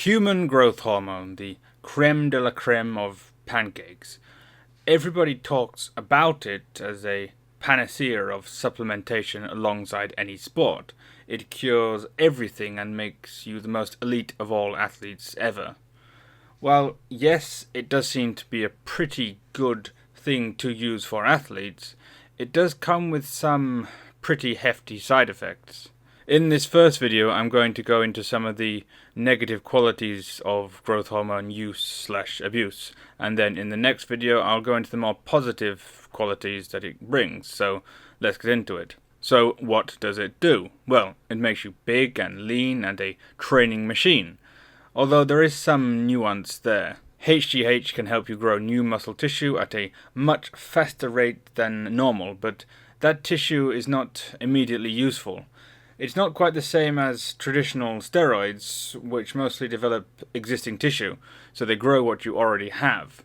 Human growth hormone, the creme de la creme of pancakes. Everybody talks about it as a panacea of supplementation alongside any sport. It cures everything and makes you the most elite of all athletes ever. While, yes, it does seem to be a pretty good thing to use for athletes, it does come with some pretty hefty side effects. In this first video, I'm going to go into some of the negative qualities of growth hormone use/abuse, and then in the next video, I'll go into the more positive qualities that it brings. So let's get into it. So what does it do? Well, it makes you big and lean and a training machine, although there is some nuance there. HGH can help you grow new muscle tissue at a much faster rate than normal, but that tissue is not immediately useful. It's not quite the same as traditional steroids, which mostly develop existing tissue, so they grow what you already have.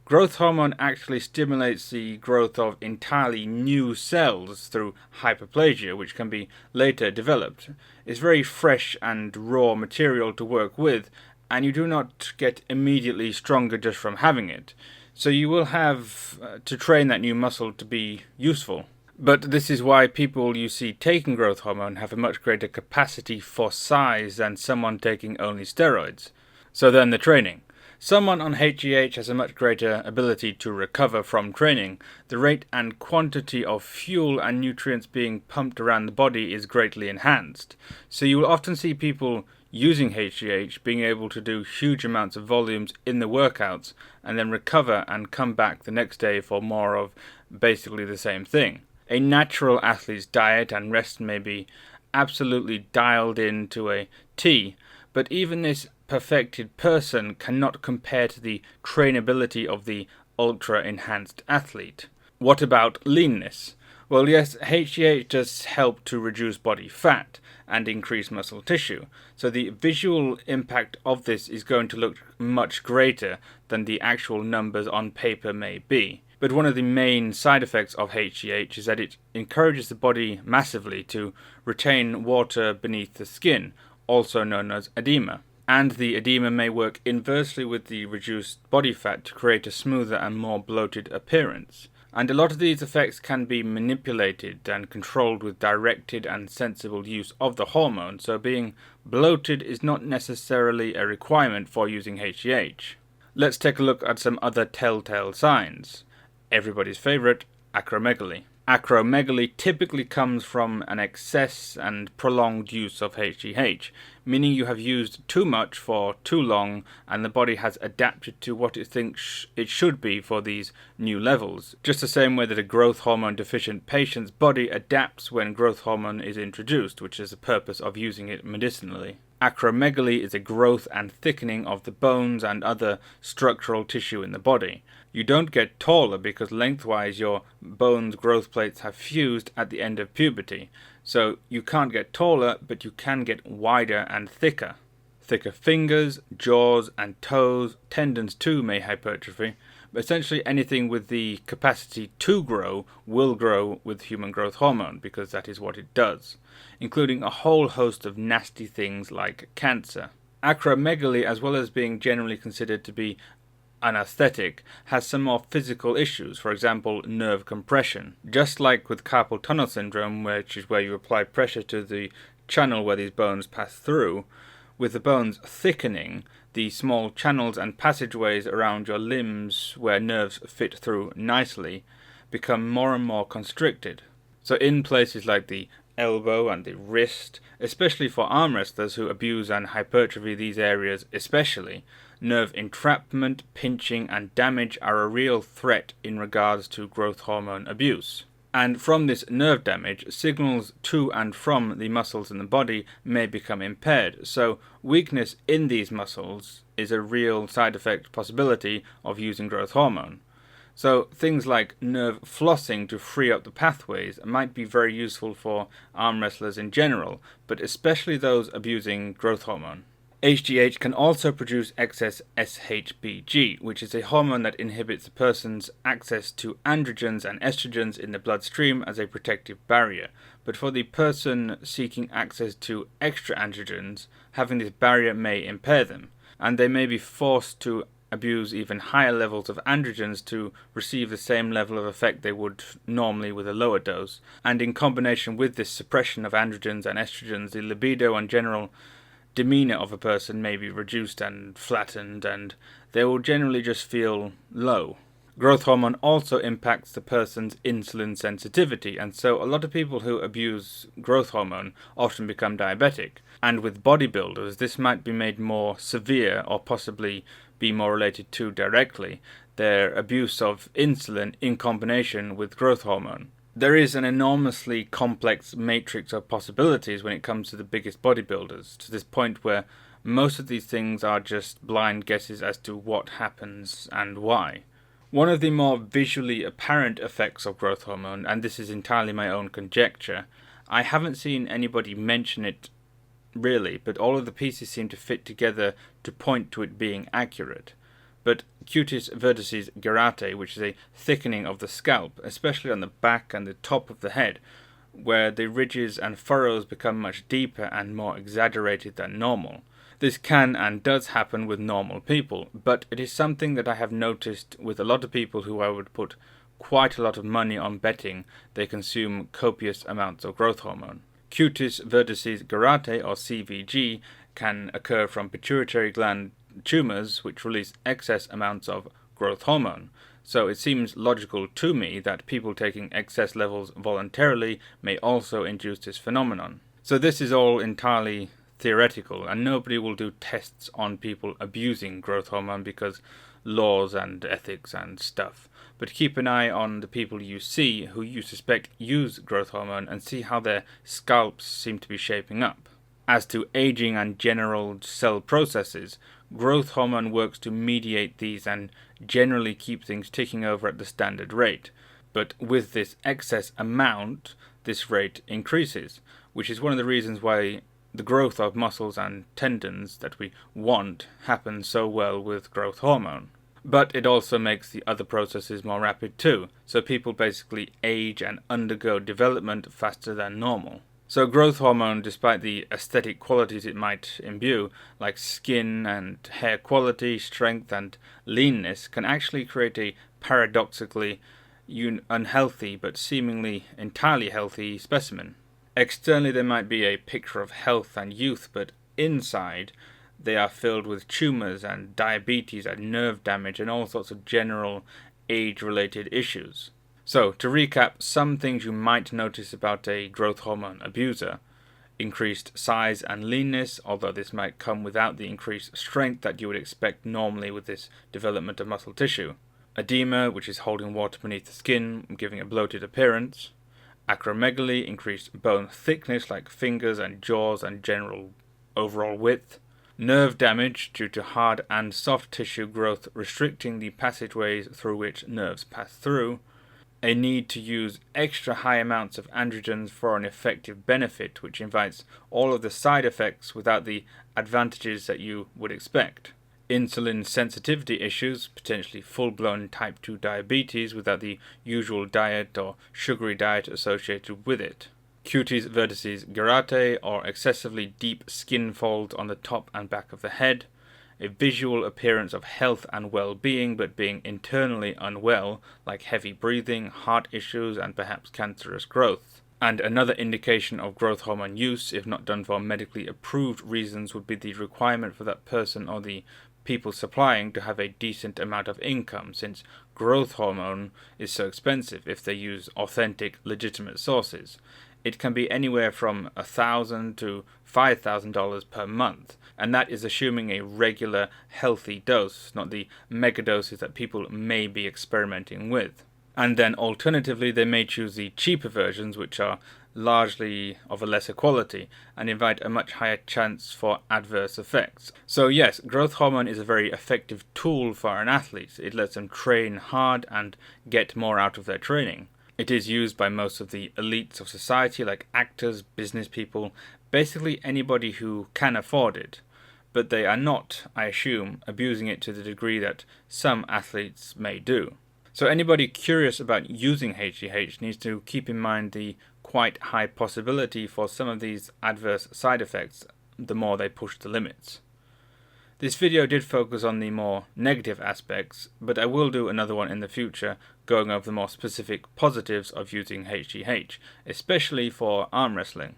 Growth hormone actually stimulates the growth of entirely new cells through hyperplasia, which can be later developed. It's very fresh and raw material to work with, and you do not get immediately stronger just from having it. So you will have to train that new muscle to be useful. But this is why people you see taking growth hormone have a much greater capacity for size than someone taking only steroids. So then the training. Someone on HGH has a much greater ability to recover from training. The rate and quantity of fuel and nutrients being pumped around the body is greatly enhanced. So you will often see people using HGH being able to do huge amounts of volumes in the workouts and then recover and come back the next day for more of basically the same thing. A natural athlete's diet and rest may be absolutely dialed in to a T, but even this perfected person cannot compare to the trainability of the ultra-enhanced athlete. What about leanness? Well, yes, HGH does help to reduce body fat and increase muscle tissue, so the visual impact of this is going to look much greater than the actual numbers on paper may be. But one of the main side effects of HGH is that it encourages the body massively to retain water beneath the skin, also known as edema. And the edema may work inversely with the reduced body fat to create a smoother and more bloated appearance. And a lot of these effects can be manipulated and controlled with directed and sensible use of the hormone, so being bloated is not necessarily a requirement for using HGH. Let's take a look at some other telltale signs. Everybody's favorite, acromegaly. Acromegaly typically comes from an excess and prolonged use of HGH, meaning you have used too much for too long and the body has adapted to what it thinks it should be for these new levels, just the same way that a growth hormone deficient patient's body adapts when growth hormone is introduced, which is the purpose of using it medicinally. Acromegaly is a growth and thickening of the bones and other structural tissue in the body. You don't get taller because lengthwise your bones' growth plates have fused at the end of puberty. So you can't get taller, but you can get wider and thicker. Thicker fingers, jaws and toes, tendons too may hypertrophy, but essentially anything with the capacity to grow will grow with human growth hormone because that is what it does, including a whole host of nasty things like cancer. Acromegaly, as well as being generally considered to be anesthetic, has some more physical issues, for example nerve compression. Just like with carpal tunnel syndrome, which is where you apply pressure to the channel where these bones pass through, with the bones thickening, the small channels and passageways around your limbs where nerves fit through nicely become more and more constricted. So in places like the elbow and the wrist, especially for arm wrestlers who abuse and hypertrophy these areas especially, nerve entrapment, pinching and damage are a real threat in regards to growth hormone abuse. And from this nerve damage, signals to and from the muscles in the body may become impaired, so weakness in these muscles is a real side effect possibility of using growth hormone. So things like nerve flossing to free up the pathways might be very useful for arm wrestlers in general, but especially those abusing growth hormone. HGH can also produce excess SHBG, which is a hormone that inhibits a person's access to androgens and estrogens in the bloodstream as a protective barrier. But for the person seeking access to extra androgens, having this barrier may impair them, and they may be forced to abuse even higher levels of androgens to receive the same level of effect they would normally with a lower dose. And in combination with this suppression of androgens and estrogens, the libido and general demeanor of a person may be reduced and flattened, and they will generally just feel low. Growth hormone also impacts the person's insulin sensitivity, and so a lot of people who abuse growth hormone often become diabetic. And with bodybuilders, this might be made more severe, or possibly be more related to directly their abuse of insulin in combination with growth hormone. There is an enormously complex matrix of possibilities when it comes to the biggest bodybuilders, to this point where most of these things are just blind guesses as to what happens and why. One of the more visually apparent effects of growth hormone, and this is entirely my own conjecture, I haven't seen anybody mention it really, but all of the pieces seem to fit together to point to it being accurate. But cutis verticis gyratae, which is a thickening of the scalp, especially on the back and the top of the head, where the ridges and furrows become much deeper and more exaggerated than normal. This can and does happen with normal people, but it is something that I have noticed with a lot of people who I would put quite a lot of money on betting they consume copious amounts of growth hormone. Cutis verticis gyratae, or CVG, can occur from pituitary gland tumours which release excess amounts of growth hormone. So it seems logical to me that people taking excess levels voluntarily may also induce this phenomenon. So this is all entirely theoretical, and nobody will do tests on people abusing growth hormone because laws and ethics and stuff. But keep an eye on the people you see who you suspect use growth hormone and see how their scalps seem to be shaping up. As to aging and general cell processes, growth hormone works to mediate these and generally keep things ticking over at the standard rate. But with this excess amount, this rate increases, which is one of the reasons why the growth of muscles and tendons that we want happens so well with growth hormone. But it also makes the other processes more rapid too, so people basically age and undergo development faster than normal. So growth hormone, despite the aesthetic qualities it might imbue, like skin and hair quality, strength and leanness, can actually create a paradoxically unhealthy but seemingly entirely healthy specimen. Externally they might be a picture of health and youth, but inside they are filled with tumours and diabetes and nerve damage and all sorts of general age-related issues. So, to recap, some things you might notice about a growth hormone abuser: increased size and leanness, although this might come without the increased strength that you would expect normally with this development of muscle tissue. Edema, which is holding water beneath the skin, giving a bloated appearance. Acromegaly, increased bone thickness like fingers and jaws and general overall width. Nerve damage due to hard and soft tissue growth restricting the passageways through which nerves pass through. A need to use extra high amounts of androgens for an effective benefit, which invites all of the side effects without the advantages that you would expect. Insulin sensitivity issues, potentially full-blown type 2 diabetes without the usual diet or sugary diet associated with it. Cutis verticis gyratae, or excessively deep skin folds on the top and back of the head. A visual appearance of health and well-being, but being internally unwell, like heavy breathing, heart issues, and perhaps cancerous growth. And another indication of growth hormone use, if not done for medically approved reasons, would be the requirement for that person or the people supplying to have a decent amount of income, since growth hormone is so expensive if they use authentic, legitimate sources. It can be anywhere from $1,000 to $5,000 per month, and that is assuming a regular, healthy dose, not the mega doses that people may be experimenting with. And then alternatively, they may choose the cheaper versions, which are largely of a lesser quality and invite a much higher chance for adverse effects. So yes, growth hormone is a very effective tool for an athlete. It lets them train hard and get more out of their training. It is used by most of the elites of society, like actors, business people, basically anybody who can afford it. but they are not, I assume, abusing it to the degree that some athletes may do. So anybody curious about using HGH needs to keep in mind the quite high possibility for some of these adverse side effects the more they push the limits. This video did focus on the more negative aspects, but I will do another one in the future going over the more specific positives of using HGH, especially for arm wrestling.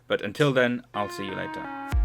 But until then, I'll see you later.